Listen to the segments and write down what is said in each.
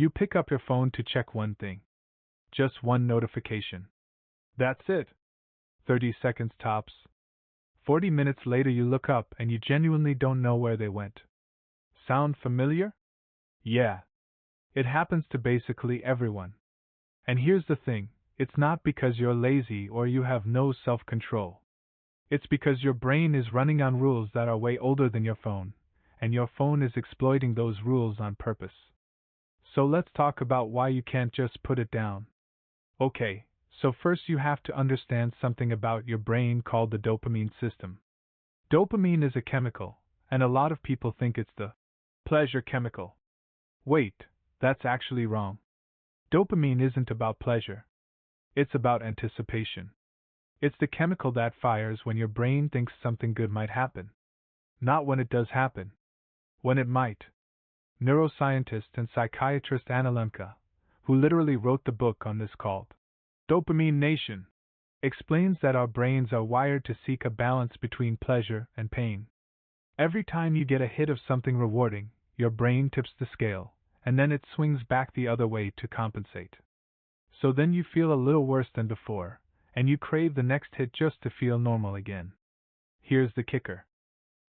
You pick up your phone to check one thing. Just one notification. That's it. 30 seconds tops. 40 minutes later you look up and you genuinely don't know where they went. Sound familiar? Yeah. It happens to basically everyone. And here's the thing, it's not because you're lazy or you have no self-control. It's because your brain is running on rules that are way older than your phone, and your phone is exploiting those rules on purpose. So let's talk about why you can't just put it down. Okay, so first you have to understand something about your brain called the dopamine system. Dopamine is a chemical, and a lot of people think it's the pleasure chemical. Wait, that's actually wrong. Dopamine isn't about pleasure. It's about anticipation. It's the chemical that fires when your brain thinks something good might happen. Not when it does happen. When it might. Neuroscientist and psychiatrist Anna Lemke, who literally wrote the book on this called Dopamine Nation, explains that our brains are wired to seek a balance between pleasure and pain. Every time you get a hit of something rewarding, your brain tips the scale, and then it swings back the other way to compensate. So then you feel a little worse than before, and you crave the next hit just to feel normal again. Here's the kicker.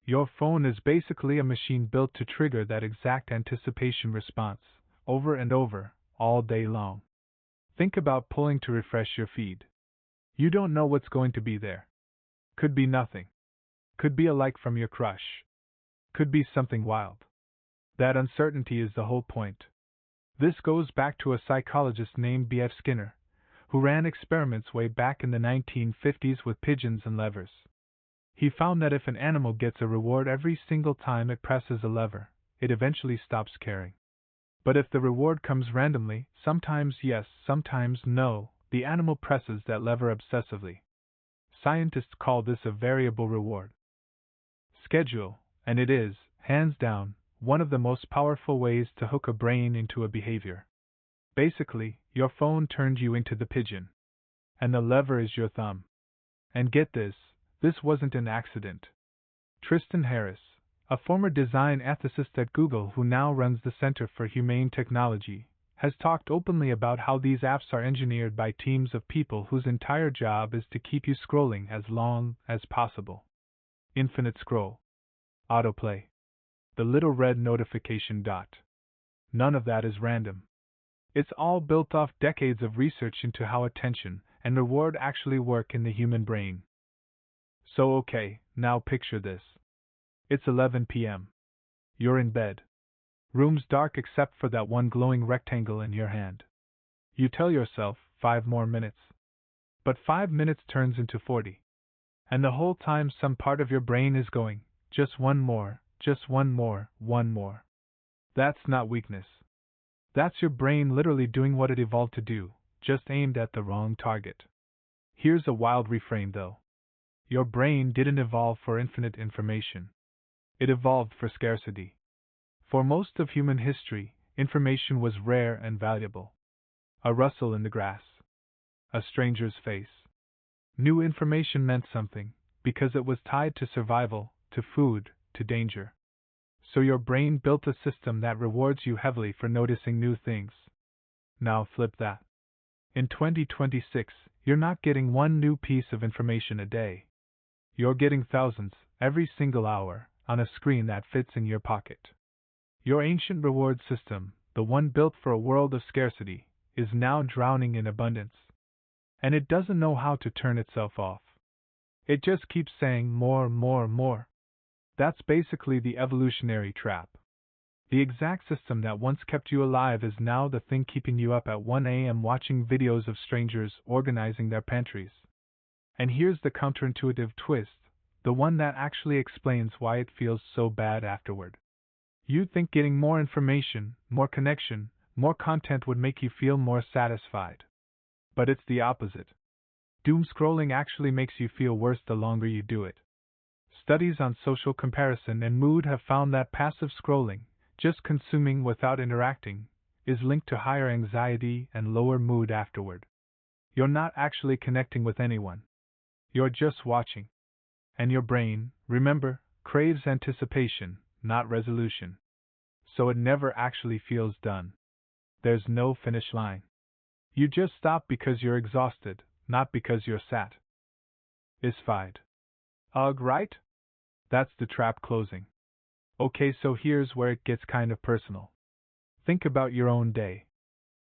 Your phone is basically a machine built to trigger that exact anticipation response, over and over, all day long. Think about pulling to refresh your feed. You don't know what's going to be there. Could be nothing. Could be a like from your crush. Could be something wild. That uncertainty is the whole point. This goes back to a psychologist named B.F. Skinner, who ran experiments way back in the 1950s with pigeons and levers. He found that if an animal gets a reward every single time it presses a lever, it eventually stops caring. But if the reward comes randomly, sometimes yes, sometimes no, the animal presses that lever obsessively. Scientists call this a variable reward schedule, and it is, hands down, one of the most powerful ways to hook a brain into a behavior. Basically, your phone turned you into the pigeon, and the lever is your thumb. And get this wasn't an accident. Tristan Harris, a former design ethicist at Google who now runs the Center for Humane Technology, has talked openly about how these apps are engineered by teams of people whose entire job is to keep you scrolling as long as possible. Infinite scroll. Autoplay. The little red notification dot. None of that is random. It's all built off decades of research into how attention and reward actually work in the human brain. So okay, now picture this. It's 11 p.m. You're in bed. Room's dark except for that one glowing rectangle in your hand. You tell yourself, 5 more minutes. But 5 minutes turns into 40. And the whole time some part of your brain is going, just one more, just one more, one more. That's not weakness. That's your brain literally doing what it evolved to do, just aimed at the wrong target. Here's a wild reframe though. Your brain didn't evolve for infinite information. It evolved for scarcity. For most of human history, information was rare and valuable. A rustle in the grass. A stranger's face. New information meant something, because it was tied to survival, to food, to danger. So your brain built a system that rewards you heavily for noticing new things. Now flip that. In 2026, you're not getting one new piece of information a day. You're getting thousands, every single hour, on a screen that fits in your pocket. Your ancient reward system, the one built for a world of scarcity, is now drowning in abundance. And it doesn't know how to turn itself off. It just keeps saying more, more, more. That's basically the evolutionary trap. The exact system that once kept you alive is now the thing keeping you up at 1 a.m. watching videos of strangers organizing their pantries. And here's the counterintuitive twist, the one that actually explains why it feels so bad afterward. You'd think getting more information, more connection, more content would make you feel more satisfied. But it's the opposite. Doomscrolling actually makes you feel worse the longer you do it. Studies on social comparison and mood have found that passive scrolling, just consuming without interacting, is linked to higher anxiety and lower mood afterward. You're not actually connecting with anyone. You're just watching. And your brain, remember, craves anticipation, not resolution. So it never actually feels done. There's no finish line. You just stop because you're exhausted, not because you're satisfied. Ugh, right? That's the trap closing. Okay, so here's where it gets kind of personal. Think about your own day.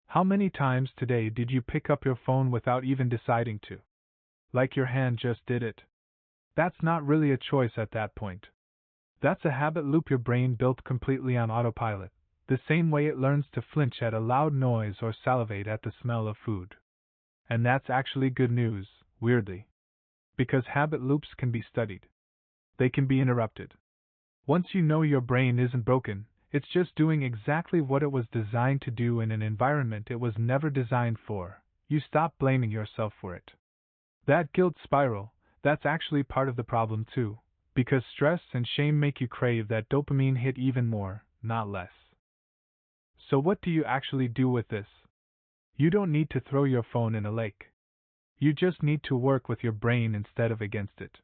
How many times today did you pick up your phone without even deciding to? Like your hand just did it. That's not really a choice at that point. That's a habit loop your brain built completely on autopilot, the same way it learns to flinch at a loud noise or salivate at the smell of food. And that's actually good news, weirdly. Because habit loops can be studied. They can be interrupted. Once you know your brain isn't broken, it's just doing exactly what it was designed to do in an environment it was never designed for, you stop blaming yourself for it. That guilt spiral, that's actually part of the problem too, because stress and shame make you crave that dopamine hit even more, not less. So what do you actually do with this? You don't need to throw your phone in a lake. You just need to work with your brain instead of against it.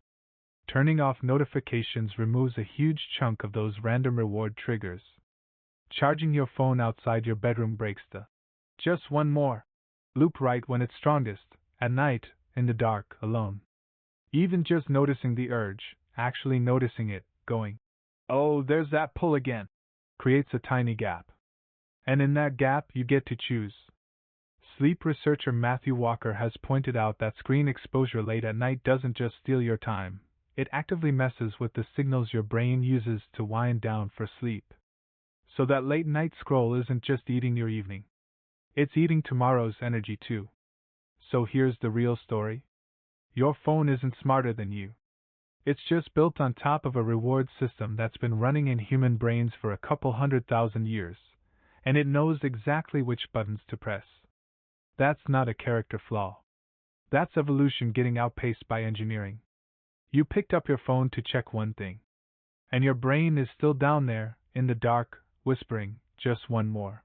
Turning off notifications removes a huge chunk of those random reward triggers. Charging your phone outside your bedroom breaks the just one more loop right when it's strongest, at night, in the dark, alone. Even just noticing the urge, actually noticing it, going, oh, there's that pull again, creates a tiny gap. And in that gap, you get to choose. Sleep researcher Matthew Walker has pointed out that screen exposure late at night doesn't just steal your time, it actively messes with the signals your brain uses to wind down for sleep. So that late night scroll isn't just eating your evening. It's eating tomorrow's energy too. So here's the real story. Your phone isn't smarter than you. It's just built on top of a reward system that's been running in human brains for a couple 100,000 years, and it knows exactly which buttons to press. That's not a character flaw. That's evolution getting outpaced by engineering. You picked up your phone to check one thing. And your brain is still down there, in the dark, whispering, just one more.